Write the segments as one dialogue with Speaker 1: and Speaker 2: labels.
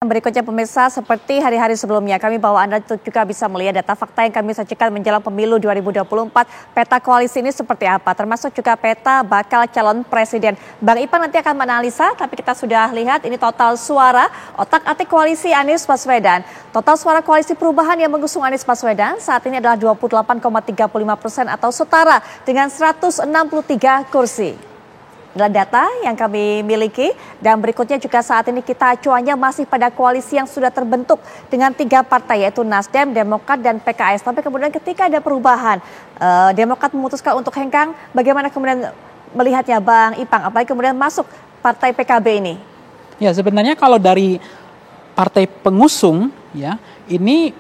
Speaker 1: berikutnya pemirsa, seperti hari-hari sebelumnya, kami bawa Anda juga bisa melihat data fakta yang kami sajikan menjelang pemilu 2024. Peta koalisi ini seperti apa, termasuk juga peta bakal calon presiden. Bang Ipan nanti akan menganalisa, tapi kita sudah lihat ini total suara otak-atik koalisi Anies Baswedan. Total suara koalisi perubahan yang mengusung Anies Baswedan saat ini adalah 28,35% atau setara dengan 163 kursi. Adalah data yang kami miliki, dan berikutnya juga saat ini kita acuannya masih pada koalisi yang sudah terbentuk dengan 3 partai, yaitu Nasdem, Demokrat, dan PKS. Tapi kemudian ketika ada perubahan, Demokrat memutuskan untuk hengkang. Bagaimana kemudian melihatnya Bang Ipang, apalagi kemudian masuk partai PKB ini?
Speaker 2: Ya, sebenarnya kalau dari partai pengusung ya, ini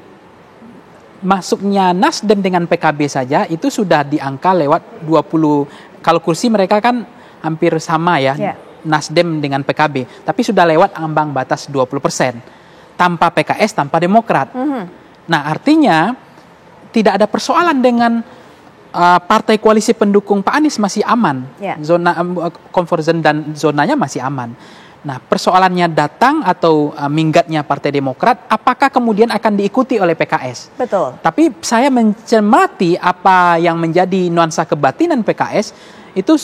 Speaker 2: masuknya Nasdem dengan PKB saja itu sudah di angka lewat 20, kalau kursi mereka kan hampir sama ya, Nasdem dengan PKB, tapi sudah lewat ambang batas 20%, tanpa PKS, tanpa Demokrat. Nah, artinya tidak ada persoalan dengan partai koalisi pendukung Pak Anies, masih aman, zona comfort zone dan zonanya masih aman. Nah, persoalannya datang atau minggatnya Partai Demokrat, apakah kemudian akan diikuti oleh PKS?
Speaker 1: Betul.
Speaker 2: Tapi saya mencermati apa yang menjadi nuansa kebatinan PKS, itu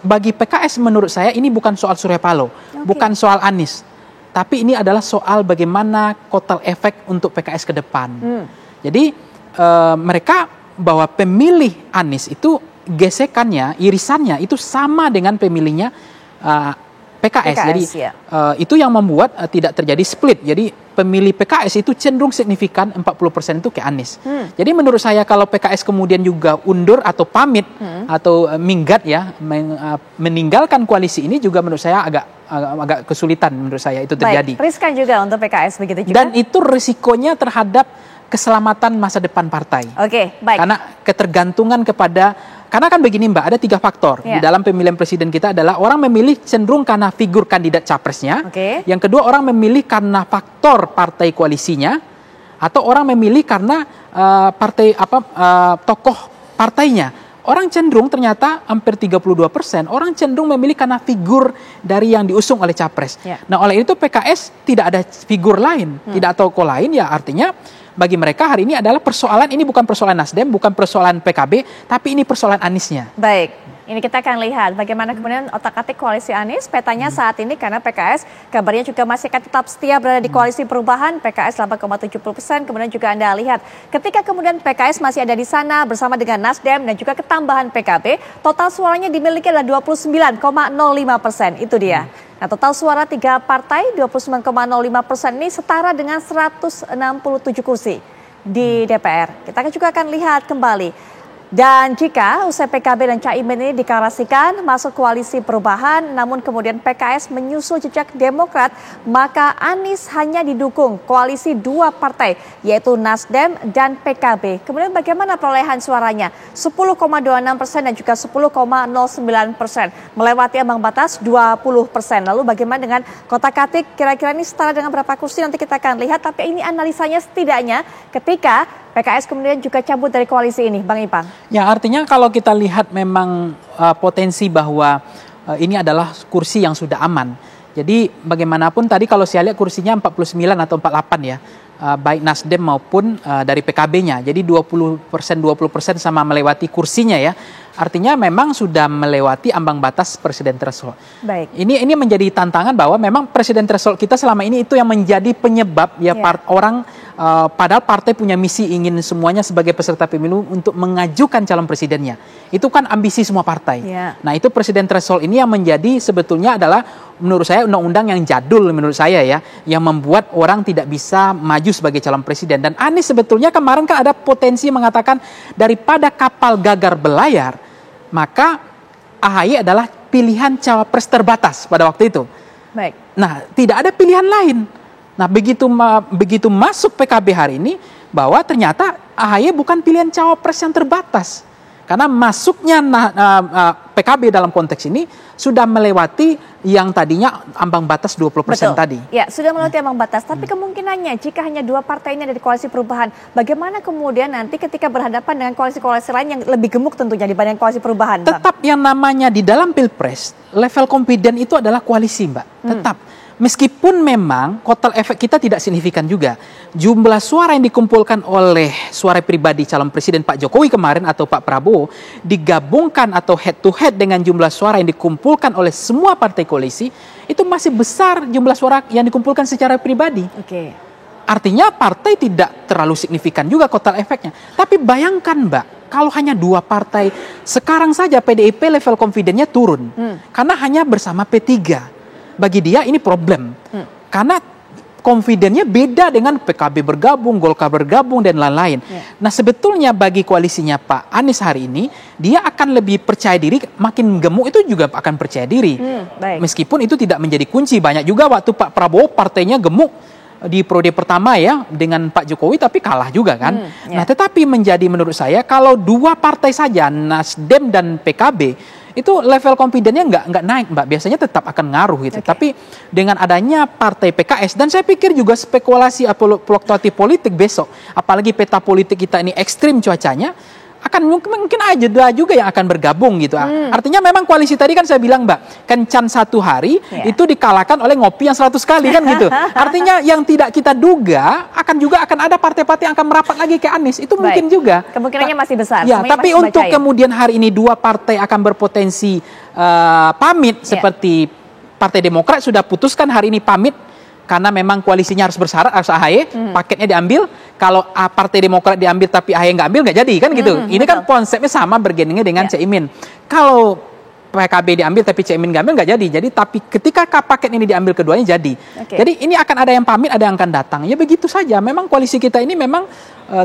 Speaker 2: bagi PKS menurut saya ini bukan soal Surya Paloh, bukan soal Anies, tapi ini adalah soal bagaimana kotel efek untuk PKS ke depan. Jadi mereka bahwa pemilih Anies itu gesekannya, irisannya itu sama dengan pemilihnya PKS. Jadi itu yang membuat tidak terjadi split. Jadi pemilih PKS itu cenderung signifikan 40% itu ke Anies. Jadi menurut saya kalau PKS kemudian juga undur atau pamit atau minggat ya, meninggalkan koalisi ini juga menurut saya agak kesulitan menurut saya itu terjadi.
Speaker 1: Baik, riskan juga untuk PKS begitu juga.
Speaker 2: Dan itu risikonya terhadap keselamatan masa depan partai.
Speaker 1: Oke, baik.
Speaker 2: Karena ketergantungan karena kan begini Mbak, ada 3 faktor di dalam pemilihan presiden kita adalah orang memilih cenderung karena figur kandidat capresnya, yang kedua orang memilih karena faktor partai koalisinya, atau orang memilih karena tokoh partainya. Orang cenderung ternyata hampir 32%, orang cenderung memilih karena figur dari yang diusung oleh capres. Nah, oleh itu PKS tidak ada figur lain, tidak ada tokoh lain, ya artinya bagi mereka hari ini adalah persoalan, ini bukan persoalan Nasdem, bukan persoalan PKB, tapi ini persoalan Aniesnya.
Speaker 1: Baik, ini kita akan lihat bagaimana kemudian otak-atik koalisi Anies, petanya saat ini, karena PKS kabarnya juga masih akan tetap setia berada di koalisi perubahan, PKS 8,70%, kemudian juga Anda lihat ketika kemudian PKS masih ada di sana bersama dengan Nasdem dan juga ketambahan PKB, total suaranya dimiliki adalah 29,05%, itu dia. Nah, total suara 3 partai 29,05% ini setara dengan 167 kursi di DPR. Kita juga akan lihat kembali. Dan jika usai PKB dan Caimin ini deklarasikan masuk koalisi perubahan, namun kemudian PKS menyusul jejak Demokrat, maka Anies hanya didukung koalisi 2 partai, yaitu Nasdem dan PKB. Kemudian bagaimana perolehan suaranya? 10,26% dan juga 10,09%, melewati ambang batas 20%. Lalu bagaimana dengan kotak-atik, kira-kira ini setara dengan berapa kursi? Nanti kita akan lihat, tapi ini analisanya setidaknya ketika PKS kemudian juga cabut dari koalisi ini, Bang Ipang.
Speaker 2: Ya, artinya kalau kita lihat memang potensi bahwa ini adalah kursi yang sudah aman. Jadi bagaimanapun tadi kalau saya lihat kursinya 49 atau 48 ya, baik Nasdem maupun dari PKB-nya. Jadi 20% sama melewati kursinya ya. Artinya memang sudah melewati ambang batas presiden threshold.
Speaker 1: Baik.
Speaker 2: Ini menjadi tantangan bahwa memang presiden threshold kita selama ini itu yang menjadi penyebab ya orang padahal partai punya misi ingin semuanya sebagai peserta pemilu untuk mengajukan calon presidennya. Itu kan ambisi semua partai. Nah, itu presiden threshold ini yang menjadi sebetulnya adalah menurut saya undang-undang yang jadul menurut saya ya, yang membuat orang tidak bisa maju sebagai calon presiden. Dan Anies sebetulnya kemarin kan ada potensi mengatakan daripada kapal gagal berlayar, maka AHY adalah pilihan cawapres terbatas pada waktu itu.
Speaker 1: Baik.
Speaker 2: Nah, tidak ada pilihan lain. Nah, begitu masuk PKB hari ini, bahwa ternyata AHY bukan pilihan cawapres yang terbatas. Karena masuknya PKB dalam konteks ini sudah melewati yang tadinya ambang batas 20% tadi.
Speaker 1: Ya, sudah melewati ambang batas. Tapi kemungkinannya jika hanya 2 partai ini ada di koalisi perubahan, bagaimana kemudian nanti ketika berhadapan dengan koalisi-koalisi lain yang lebih gemuk tentunya dibanding koalisi perubahan, Bang?
Speaker 2: Tetap yang namanya di dalam Pilpres, level confident itu adalah koalisi, Mbak. Tetap. Meskipun memang kotel efek kita tidak signifikan juga. Jumlah suara yang dikumpulkan oleh suara pribadi calon presiden Pak Jokowi kemarin atau Pak Prabowo digabungkan atau head to head dengan jumlah suara yang dikumpulkan oleh semua partai koalisi, itu masih besar jumlah suara yang dikumpulkan secara pribadi.
Speaker 1: Oke.
Speaker 2: Artinya partai tidak terlalu signifikan juga kotel efeknya. Tapi bayangkan Mbak, kalau hanya 2 partai, sekarang saja PDIP level confidence-nya turun. Karena hanya bersama P3. Bagi dia ini problem. Karena confidence-nya beda dengan PKB bergabung, Golkar bergabung, dan lain-lain. Nah sebetulnya bagi koalisinya Pak Anies hari ini, dia akan lebih percaya diri, makin gemuk itu juga akan percaya diri. Meskipun itu tidak menjadi kunci. Banyak juga waktu Pak Prabowo partainya gemuk di periode pertama ya dengan Pak Jokowi, tapi kalah juga kan. Nah tetapi menurut saya kalau 2 partai saja, Nasdem dan PKB, itu level confidence-nya nggak naik Mbak, biasanya tetap akan ngaruh gitu. Tapi dengan adanya partai PKS, dan saya pikir juga spekulasi fluktuatif politik besok, apalagi peta politik kita ini ekstrim cuacanya, akan mungkin aja juga yang akan bergabung gitu. Artinya memang koalisi tadi kan saya bilang Mbak, kencan 1 hari itu dikalahkan oleh ngopi yang 100 kali kan gitu. Artinya yang tidak kita duga akan ada partai-partai yang akan merapat lagi ke Anies, itu mungkin juga.
Speaker 1: Kemungkinannya masih besar.
Speaker 2: Ya, tapi untuk kemudian hari ini 2 partai akan berpotensi pamit seperti Partai Demokrat sudah putuskan hari ini pamit. Karena memang koalisinya harus bersyarat, harus AHY, paketnya diambil. Kalau Partai Demokrat diambil tapi AHY nggak ambil, nggak jadi kan gitu. Ini kan konsepnya sama bergeningnya dengan Caimin. Kalau PKB diambil tapi Caimin nggak ambil, nggak jadi. Jadi tapi ketika paket ini diambil keduanya jadi. Jadi ini akan ada yang pamit, ada yang akan datang. Ya begitu saja. Memang koalisi kita ini memang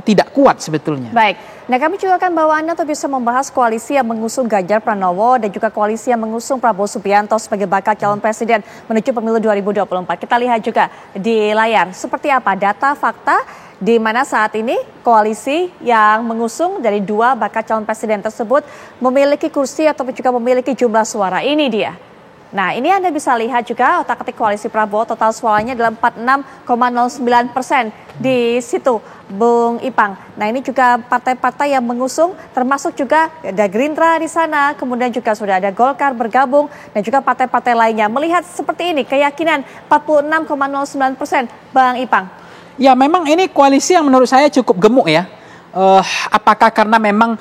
Speaker 2: tidak kuat sebetulnya.
Speaker 1: Baik. Nah kami juga akan bawa Anda untuk bisa membahas koalisi yang mengusung Ganjar Pranowo dan juga koalisi yang mengusung Prabowo Subianto sebagai bakal calon presiden menuju pemilu 2024. Kita lihat juga di layar seperti apa data fakta di mana saat ini koalisi yang mengusung dari 2 bakal calon presiden tersebut memiliki kursi ataupun juga memiliki jumlah suara. Ini dia. Nah ini Anda bisa lihat juga otak-atik koalisi Prabowo total suaranya dalam 46,09% di situ Bung Ipang. Nah ini juga partai-partai yang mengusung termasuk juga ada Gerindra di sana, kemudian juga sudah ada Golkar bergabung dan juga partai-partai lainnya. Melihat seperti ini keyakinan 46,09% Bang Ipang.
Speaker 2: Ya memang ini koalisi yang menurut saya cukup gemuk ya. Apakah karena memang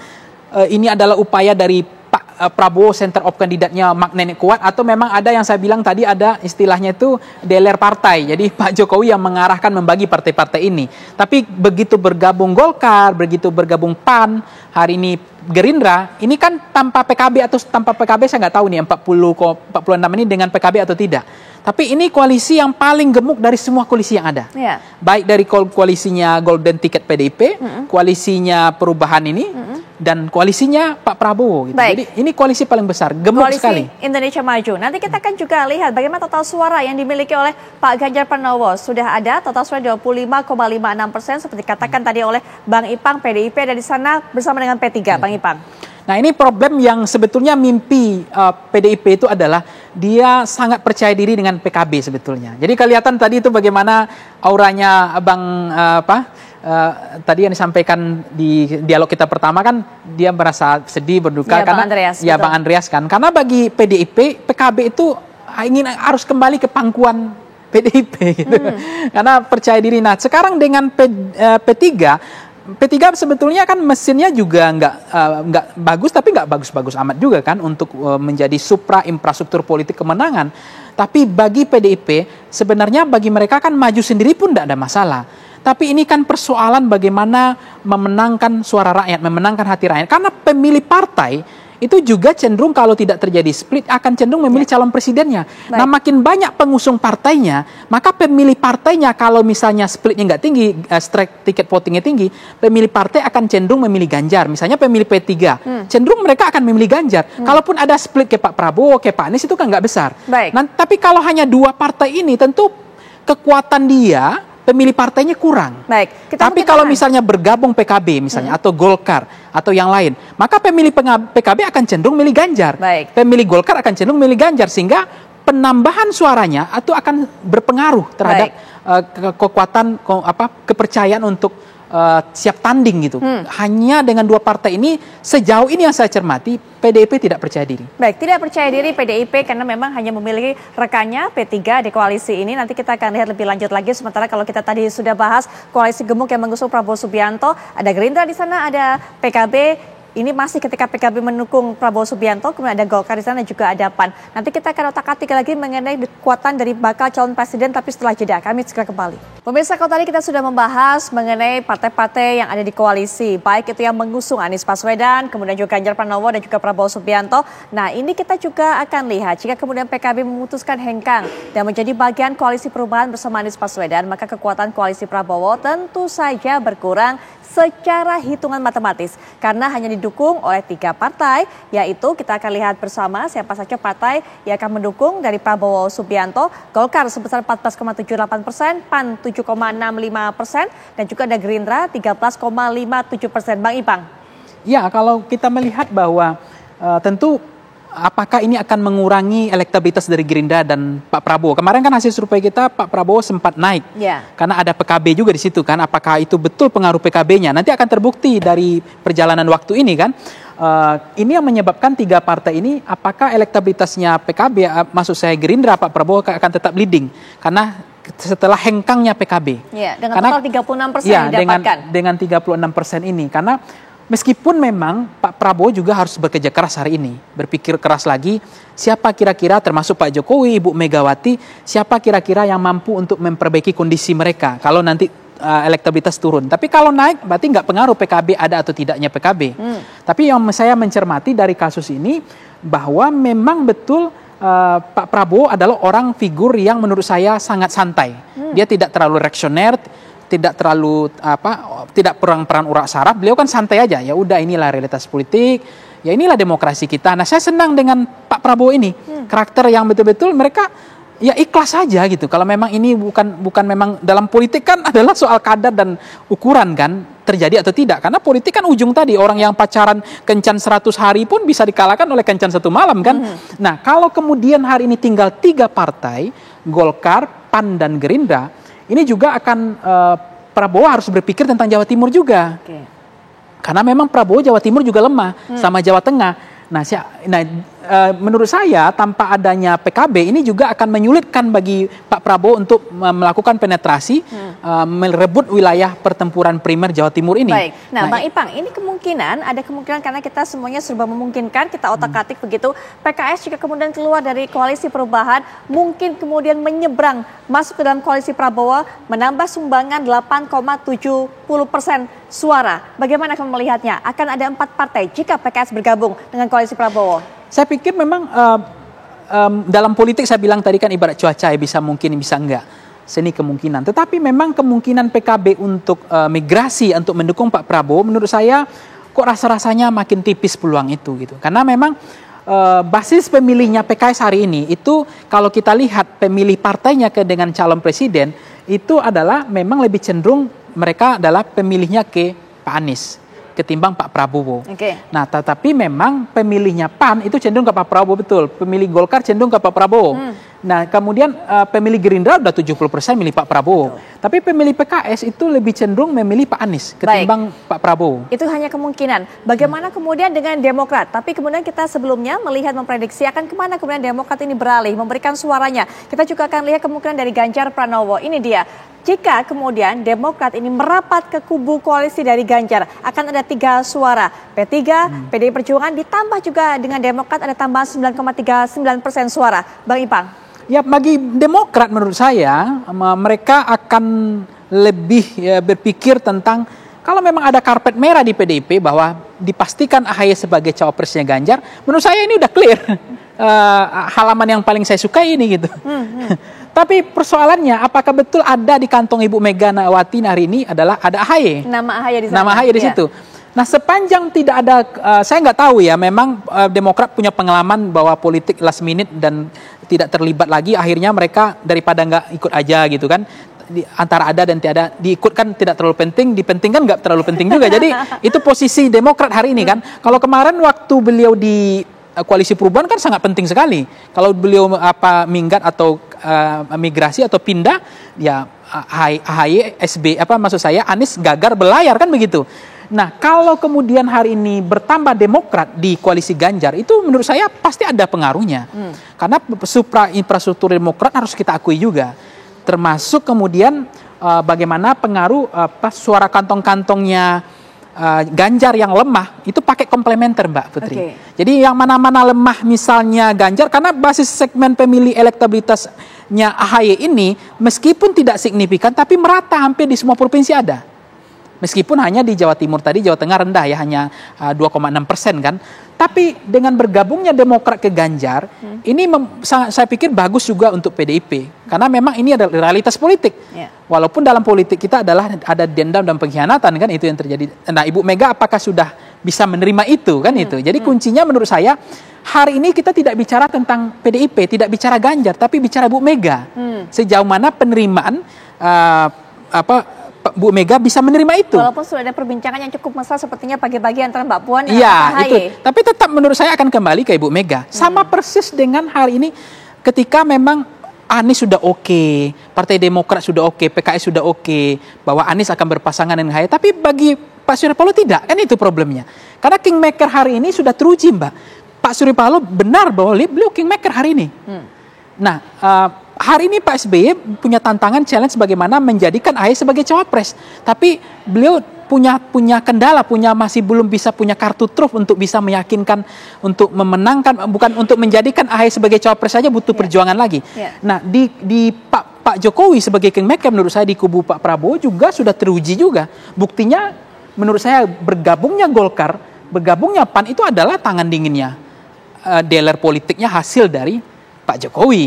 Speaker 2: ini adalah upaya dari Pak Prabowo center of kandidatnya magnetnya kuat, atau memang ada yang saya bilang tadi ada istilahnya itu deler partai. Jadi Pak Jokowi yang mengarahkan membagi partai-partai ini. Tapi begitu bergabung Golkar, begitu bergabung PAN, hari ini Gerindra, ini kan tanpa PKB atau tanpa PKB saya nggak tahu nih 46 ini dengan PKB atau tidak. Tapi ini koalisi yang paling gemuk dari semua koalisi yang ada. Baik dari koalisinya Golden Ticket PDIP, koalisinya perubahan ini, dan koalisinya Pak Prabowo. Gitu. Jadi ini koalisi paling besar, gemuk
Speaker 1: koalisi
Speaker 2: sekali.
Speaker 1: Indonesia Maju. Nanti kita akan juga lihat bagaimana total suara yang dimiliki oleh Pak Ganjar Pranowo. Sudah ada total suara 25,56% seperti katakan tadi oleh Bang Ipang, PDIP ada di sana bersama dengan P3, Bang Ipang.
Speaker 2: Nah ini problem yang sebetulnya mimpi PDIP itu adalah dia sangat percaya diri dengan PKB sebetulnya. Jadi kelihatan tadi itu bagaimana auranya Bang tadi yang disampaikan di dialog kita pertama kan dia merasa sedih berduka karena Bang Andreas kan karena bagi PDIP PKB itu harus kembali ke pangkuan PDIP gitu. Karena percaya diri. Nah sekarang dengan P3 sebetulnya kan mesinnya juga nggak bagus, tapi nggak bagus-bagus amat juga kan untuk menjadi supra infrastruktur politik kemenangan. Tapi bagi PDIP sebenarnya bagi mereka kan maju sendiri pun tidak ada masalah. Tapi ini kan persoalan bagaimana memenangkan suara rakyat, memenangkan hati rakyat. Karena pemilih partai itu juga cenderung kalau tidak terjadi split akan cenderung memilih calon presidennya. Nah makin banyak pengusung partainya, maka pemilih partainya kalau misalnya splitnya nggak tinggi, strike tiket votingnya tinggi, pemilih partai akan cenderung memilih Ganjar. Misalnya pemilih P3, cenderung mereka akan memilih Ganjar. Kalaupun ada split ke Pak Prabowo, ke Pak Anies itu kan nggak besar. Nah, tapi kalau hanya 2 partai ini tentu kekuatan dia pemilih partainya kurang. Tapi kalau misalnya bergabung PKB misalnya atau Golkar atau yang lain, maka pemilih PKB akan cenderung milih Ganjar. Pemilih Golkar akan cenderung milih Ganjar sehingga penambahan suaranya itu akan berpengaruh terhadap kekuatan kepercayaan untuk siap tanding gitu. Hanya dengan dua partai ini, sejauh ini yang saya cermati, PDIP tidak percaya diri.
Speaker 1: Baik, tidak percaya diri PDIP karena memang hanya memiliki rekannya P3 di koalisi ini. Nanti kita akan lihat lebih lanjut lagi. Sementara kalau kita tadi sudah bahas koalisi gemuk yang mengusung Prabowo Subianto, ada Gerindra di sana, ada PKB. Ini masih ketika PKB mendukung Prabowo Subianto, kemudian ada Golkar di sana, juga ada PAN. Nanti kita akan otak-atik lagi mengenai kekuatan dari bakal calon presiden, tapi setelah jeda. Kami segera kembali. Pemirsa, kalau tadi kita sudah membahas mengenai partai-partai yang ada di koalisi, baik itu yang mengusung Anies Baswedan, kemudian juga Ganjar Pranowo dan juga Prabowo Subianto. Nah, ini kita juga akan lihat jika kemudian PKB memutuskan hengkang dan menjadi bagian koalisi perubahan bersama Anies Baswedan, maka kekuatan koalisi Prabowo tentu saja berkurang secara hitungan matematis karena hanya didukung oleh 3 partai, yaitu kita akan lihat bersama siapa saja partai yang akan mendukung dari Prabowo Subianto. Golkar sebesar 14,78%, PAN 7,65%, dan juga ada Gerindra 13,57%. Bang Ipang.
Speaker 2: Ya, kalau kita melihat bahwa tentu apakah ini akan mengurangi elektabilitas dari Gerindra dan Pak Prabowo? Kemarin kan hasil survei kita Pak Prabowo sempat naik, karena ada PKB juga di situ kan. Apakah itu betul pengaruh PKB-nya? Nanti akan terbukti dari perjalanan waktu ini kan. Ini yang menyebabkan 3 partai ini, apakah elektabilitasnya PKB, maksud saya Gerindra, Pak Prabowo akan tetap leading karena setelah hengkangnya PKB.
Speaker 1: Ya, dengan total 36%
Speaker 2: ya,
Speaker 1: didapatkan.
Speaker 2: Dengan 36% ini, karena meskipun memang Pak Prabowo juga harus bekerja keras hari ini, berpikir keras lagi, siapa kira-kira termasuk Pak Jokowi, Ibu Megawati, siapa kira-kira yang mampu untuk memperbaiki kondisi mereka kalau nanti elektabilitas turun. Tapi kalau naik berarti nggak pengaruh PKB ada atau tidaknya PKB. Tapi yang saya mencermati dari kasus ini bahwa memang betul Pak Prabowo adalah orang figur yang menurut saya sangat santai. Dia tidak terlalu reaksioner, tidak terlalu tidak peran urat saraf. Beliau kan santai aja, ya udah inilah realitas politik, ya inilah demokrasi kita. Nah, saya senang dengan Pak Prabowo ini, karakter yang betul-betul mereka ya ikhlas saja gitu. Kalau memang ini bukan memang dalam politik kan adalah soal kadar dan ukuran kan, terjadi atau tidak. Karena politik kan ujung tadi, orang yang pacaran kencan 100 hari pun bisa dikalahkan oleh kencan 1 malam kan. Nah, kalau kemudian hari ini tinggal 3 partai, Golkar, PAN dan Gerindra, ini juga akan Prabowo harus berpikir tentang Jawa Timur juga. Karena memang Prabowo Jawa Timur juga lemah sama Jawa Tengah. Nah, menurut saya tanpa adanya PKB ini juga akan menyulitkan bagi Pak Prabowo untuk melakukan penetrasi, merebut wilayah pertempuran primer Jawa Timur ini.
Speaker 1: Baik. Nah, Bang Ipang, ini ada kemungkinan karena kita semuanya serba memungkinkan, kita otak-atik begitu. PKS jika kemudian keluar dari koalisi perubahan, mungkin kemudian menyeberang masuk ke dalam koalisi Prabowo, menambah sumbangan 8,70% suara. Bagaimana kamu melihatnya? Akan ada 4 partai jika PKS bergabung dengan koalisi Prabowo.
Speaker 2: Saya pikir memang dalam politik saya bilang tadi kan ibarat cuaca, ya bisa mungkin bisa enggak. Seni kemungkinan. Tetapi memang kemungkinan PKB untuk migrasi untuk mendukung Pak Prabowo menurut saya kok rasa-rasanya makin tipis peluang itu gitu. Karena memang basis pemilihnya PKS hari ini itu kalau kita lihat pemilih partainya dengan calon presiden itu adalah memang lebih cenderung mereka adalah pemilihnya ke Pak Anies ketimbang Pak Prabowo. Nah, tetapi memang pemilihnya PAN itu cenderung ke Pak Prabowo betul. Pemilih Golkar cenderung ke Pak Prabowo. Nah, kemudian pemilih Gerindra udah 70% milih Pak Prabowo. Tapi pemilih PKS itu lebih cenderung memilih Pak Anies ketimbang Pak Prabowo.
Speaker 1: Itu hanya kemungkinan. Bagaimana kemudian dengan Demokrat? Tapi kemudian kita sebelumnya melihat memprediksi akan kemana kemudian Demokrat ini beralih, memberikan suaranya. Kita juga akan lihat kemungkinan dari Ganjar Pranowo. Ini dia. Jika kemudian Demokrat ini merapat ke kubu koalisi dari Ganjar, akan ada 3 suara. P3, PDI Perjuangan, ditambah juga dengan Demokrat ada tambahan 9,39% suara. Bang Ipang.
Speaker 2: Ya, bagi Demokrat menurut saya, mereka akan lebih berpikir tentang kalau memang ada karpet merah di PDIP bahwa dipastikan AHY sebagai cawapresnya Ganjar, menurut saya ini udah clear. Halaman yang paling saya suka ini gitu. Tapi persoalannya apakah betul ada di kantong Ibu Megawati hari ini adalah ada AHY.
Speaker 1: Nama AHY di sana.
Speaker 2: Nama AHY di situ. Nah, sepanjang tidak ada, saya nggak tahu ya, memang Demokrat punya pengalaman bahwa politik last minute dan tidak terlibat lagi, akhirnya mereka daripada nggak ikut aja gitu kan. Antara ada dan tiada, diikutkan tidak terlalu penting, dipentingkan nggak terlalu penting juga. Jadi itu posisi Demokrat hari ini kan. Kalau kemarin waktu beliau di koalisi perubahan kan sangat penting sekali. Kalau beliau minggat atau migrasi atau pindah, ya AHY, SB, maksud saya Anies gagal berlayar kan begitu. Nah, kalau kemudian hari ini bertambah Demokrat di koalisi Ganjar, itu menurut saya pasti ada pengaruhnya. Karena infrastruktur Demokrat harus kita akui juga. Termasuk kemudian bagaimana pengaruh suara kantong-kantongnya Ganjar yang lemah, itu pakai komplementer Mbak Putri.
Speaker 1: Okay.
Speaker 2: Jadi yang mana-mana lemah misalnya Ganjar, karena basis segmen pemilih elektabilitasnya AHY ini, meskipun tidak signifikan, tapi merata hampir di semua provinsi ada. Meskipun hanya di Jawa Timur tadi, Jawa Tengah rendah ya, hanya 2,6% kan. Tapi dengan bergabungnya Demokrat ke Ganjar, ini saya pikir bagus juga untuk PDIP. Karena memang ini adalah realitas politik. Walaupun dalam politik kita ada dendam dan pengkhianatan kan, itu yang terjadi. Nah, Ibu Mega apakah sudah bisa menerima itu kan itu. Jadi kuncinya menurut saya, hari ini kita tidak bicara tentang PDIP, tidak bicara Ganjar, tapi bicara Bu Mega. Sejauh mana penerimaan Bu Mega bisa menerima itu.
Speaker 1: Walaupun sudah ada perbincangan yang cukup mesra sepertinya pagi-pagi antara Mbak Puan dan
Speaker 2: Pak
Speaker 1: AHY.
Speaker 2: Itu. Tapi tetap menurut saya akan kembali ke Ibu Mega. Sama persis dengan hari ini ketika memang Anies sudah oke, Partai Demokrat sudah oke, PKS sudah oke, bahwa Anies akan berpasangan dengan AHY. Tapi bagi Pak Surya Paloh tidak, kan itu problemnya. Karena kingmaker hari ini sudah teruji Mbak. Pak Surya Paloh benar bahwa beliau kingmaker hari ini. Nah, hari ini Pak SBY punya tantangan, challenge bagaimana menjadikan AHY sebagai cawapres. Tapi beliau punya kendala, masih belum bisa punya kartu truf untuk bisa meyakinkan, untuk memenangkan, bukan untuk menjadikan AHY sebagai cawapres saja, butuh perjuangan lagi. Nah, di Pak Jokowi sebagai kingmaker menurut saya di kubu Pak Prabowo juga sudah teruji juga. Buktinya menurut saya bergabungnya Golkar, bergabungnya PAN itu adalah tangan dinginnya dealer politiknya hasil dari Pak Jokowi.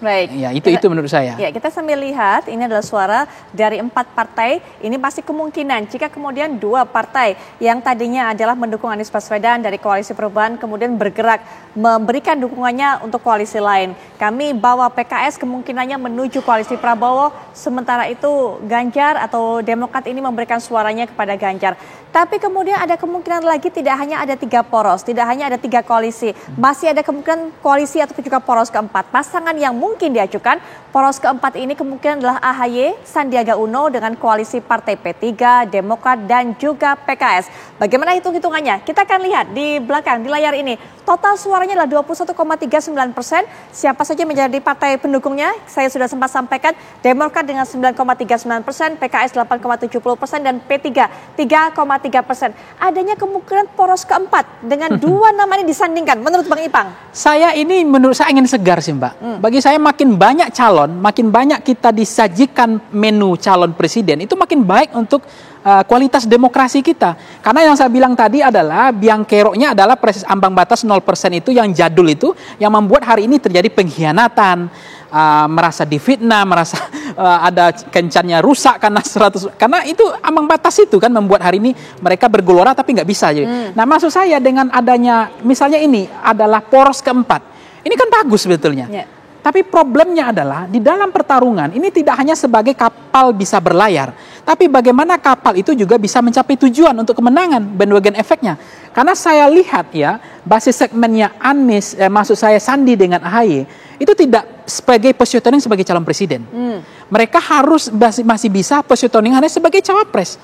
Speaker 1: Baik.
Speaker 2: Ya, itu menurut saya.
Speaker 1: Ya, kita sambil lihat ini adalah suara dari 4 partai. Ini masih kemungkinan jika kemudian 2 partai yang tadinya adalah mendukung Anies Baswedan dari Koalisi Perubahan kemudian bergerak memberikan dukungannya untuk koalisi lain. Kami bawa PKS kemungkinannya menuju koalisi Prabowo, sementara itu Ganjar atau Demokrat ini memberikan suaranya kepada Ganjar. Tapi kemudian ada kemungkinan lagi tidak hanya ada 3 poros, tidak hanya ada 3 koalisi, masih ada kemungkinan koalisi atau juga poros keempat. Pasangan yang mungkin diajukan poros keempat ini kemungkinan adalah AHY, Sandiaga Uno dengan koalisi Partai P3, Demokrat dan juga PKS. Bagaimana hitung-hitungannya? Kita akan lihat di belakang di layar ini. Total suaranya adalah 21,39%. Siapa saja menjadi partai pendukungnya? Saya sudah sempat sampaikan. Demokrat dengan 9,39%, PKS 8,70% dan P3 3,3%. Adanya kemungkinan poros keempat dengan 2 nama ini disandingkan. Menurut Bang Ipang?
Speaker 2: Menurut saya ingin segar sih Mbak. Bagi saya makin banyak calon, makin banyak kita disajikan menu calon presiden, itu makin baik untuk kualitas demokrasi kita. Karena yang saya bilang tadi adalah biang keroknya adalah ambang batas 0% itu yang jadul itu yang membuat hari ini terjadi pengkhianatan, merasa difitnah, merasa ada kencannya rusak karena itu ambang batas itu kan membuat hari ini mereka bergelora tapi nggak bisa. Nah, maksud saya dengan adanya misalnya ini adalah poros keempat, ini kan bagus sebetulnya. Tapi problemnya adalah di dalam pertarungan ini tidak hanya sebagai kapal bisa berlayar, tapi bagaimana kapal itu juga bisa mencapai tujuan untuk kemenangan, bandwagon efeknya. Karena saya lihat ya, basis segmennya Anies, maksud saya Sandi dengan AHY, itu tidak sebagai positioning sebagai calon presiden. Mereka harus masih bisa positioning hanya sebagai cawapres.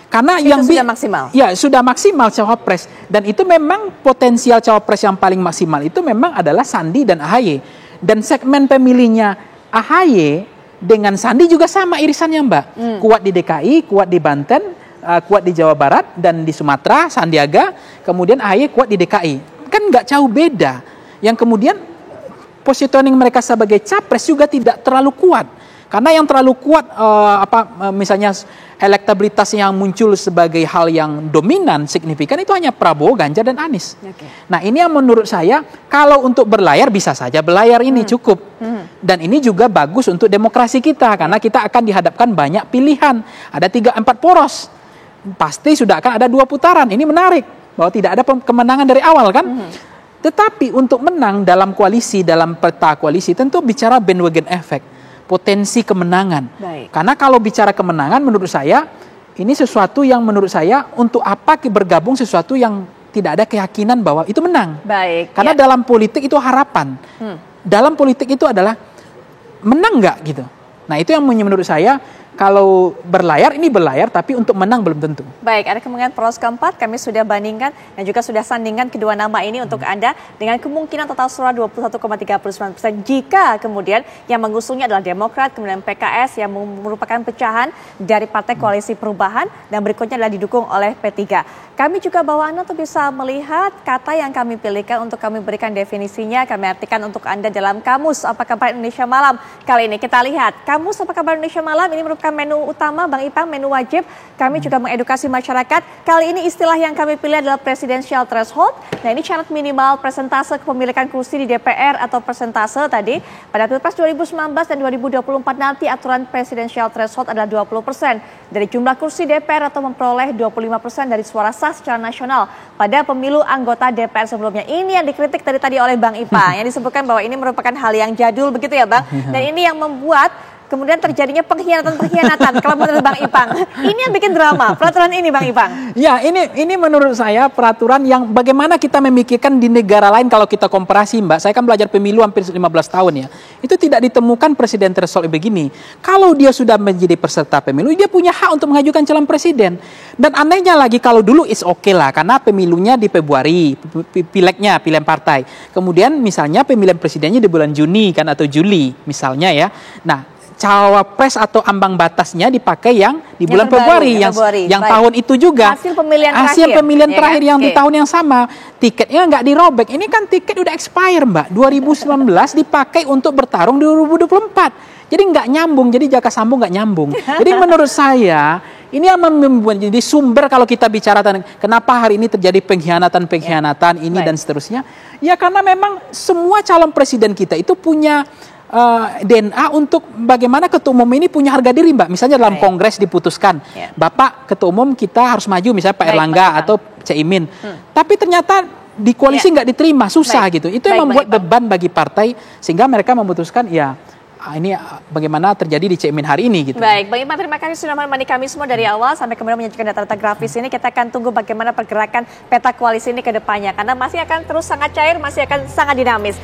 Speaker 2: Karena
Speaker 1: itu
Speaker 2: yang
Speaker 1: sudah maksimal.
Speaker 2: Ya, sudah maksimal cawapres. Dan itu memang potensial cawapres yang paling maksimal itu memang adalah Sandi dan AHY. Dan segmen pemilihnya AHY dengan Sandi juga sama irisannya Mbak. Kuat di DKI, kuat di Banten, kuat di Jawa Barat dan di Sumatera, Sandiaga. Kemudian AHY kuat di DKI. Kan nggak jauh beda. Yang kemudian positioning mereka sebagai capres juga tidak terlalu kuat. Karena yang terlalu kuat misalnya elektabilitas yang muncul sebagai hal yang dominan, signifikan itu hanya Prabowo, Ganjar dan Anies. Nah, ini yang menurut saya kalau untuk berlayar bisa saja berlayar ini cukup. Dan ini juga bagus untuk demokrasi kita karena kita akan dihadapkan banyak pilihan. Ada 3-4 poros. Pasti sudah akan ada 2 putaran. Ini menarik bahwa tidak ada kemenangan dari awal kan. Tetapi untuk menang dalam koalisi, dalam peta koalisi tentu bicara bandwagon effect. Potensi kemenangan. Karena kalau bicara kemenangan menurut saya ini sesuatu yang menurut saya untuk apa bergabung sesuatu yang tidak ada keyakinan bahwa itu menang. Karena dalam politik itu harapan. Dalam politik itu adalah menang nggak gitu. Nah itu yang menurut saya kalau berlayar ini berlayar, tapi untuk menang belum tentu.
Speaker 1: Baik, ada kemungkinan poros keempat, kami sudah bandingkan dan juga sudah sandingkan kedua nama ini untuk Anda dengan kemungkinan total suara 21,39% jika kemudian yang mengusungnya adalah Demokrat, kemudian PKS yang merupakan pecahan dari Partai Koalisi Perubahan dan berikutnya adalah didukung oleh P3. Kami juga bawa Anda untuk bisa melihat kata yang kami pilihkan untuk kami berikan definisinya, kami artikan untuk Anda dalam Kamus Apa Kabar Indonesia Malam. Kali ini kita lihat, Kamus Apa Kabar Indonesia Malam ini merupakan menu utama, Bang Ipang, menu wajib. Kami juga mengedukasi masyarakat. Kali ini istilah yang kami pilih adalah presidential threshold. Nah ini syarat minimal persentase kepemilikan kursi di DPR atau persentase tadi. Pada Pilpres 2019 dan 2024 nanti aturan presidential threshold adalah 20% dari jumlah kursi DPR atau memperoleh 25% dari suara sah secara nasional pada pemilu anggota DPR sebelumnya. Ini yang dikritik tadi oleh Bang Ipang, yang disebutkan bahwa ini merupakan hal yang jadul begitu ya Bang. Dan ini yang membuat kemudian terjadinya pengkhianatan kalau menurut Bang Ipang. Ini yang bikin drama, peraturan ini Bang Ipang.
Speaker 2: Ya, ini menurut saya peraturan yang bagaimana kita memikirkan di negara lain kalau kita komparasi Mbak. Saya kan belajar pemilu hampir 15 tahun ya. Itu tidak ditemukan presiden threshold begini. Kalau dia sudah menjadi peserta pemilu, dia punya hak untuk mengajukan calon presiden. Dan anehnya lagi kalau dulu is oke lah, karena pemilunya di Februari, pilegnya, pilihan partai. Kemudian misalnya pemilihan presidennya di bulan Juni kan atau Juli misalnya ya. Nah, cawapres atau ambang batasnya dipakai yang di bulan Februari yang tahun itu juga
Speaker 1: hasil pemilihan
Speaker 2: terakhir yang di tahun yang sama, tiketnya nggak dirobek. Ini kan tiket udah expire Mbak, 2019 dipakai untuk bertarung di 2024, jadi nggak nyambung, jadi Jaka Sambung nggak nyambung. Jadi menurut saya ini yang membuat jadi sumber kalau kita bicara tentang kenapa hari ini terjadi pengkhianatan ini dan seterusnya, ya karena memang semua calon presiden kita itu punya DNA untuk bagaimana ketua umum ini punya harga diri Mbak. Misalnya dalam kongres diputuskan, Bapak ketua umum kita harus maju misalnya Pak Erlangga atau Caimin. Tapi ternyata di koalisi nggak diterima, susah gitu. Itu yang membuat beban bagi partai sehingga mereka memutuskan ya ini bagaimana terjadi di Caimin hari ini gitu.
Speaker 1: Baik, Bang Ipang, terima kasih sudah menemani kami semua dari awal sampai kemudian menyajikan data-data grafis ini. Kita akan tunggu bagaimana pergerakan peta koalisi ini ke depannya karena masih akan terus sangat cair, masih akan sangat dinamis.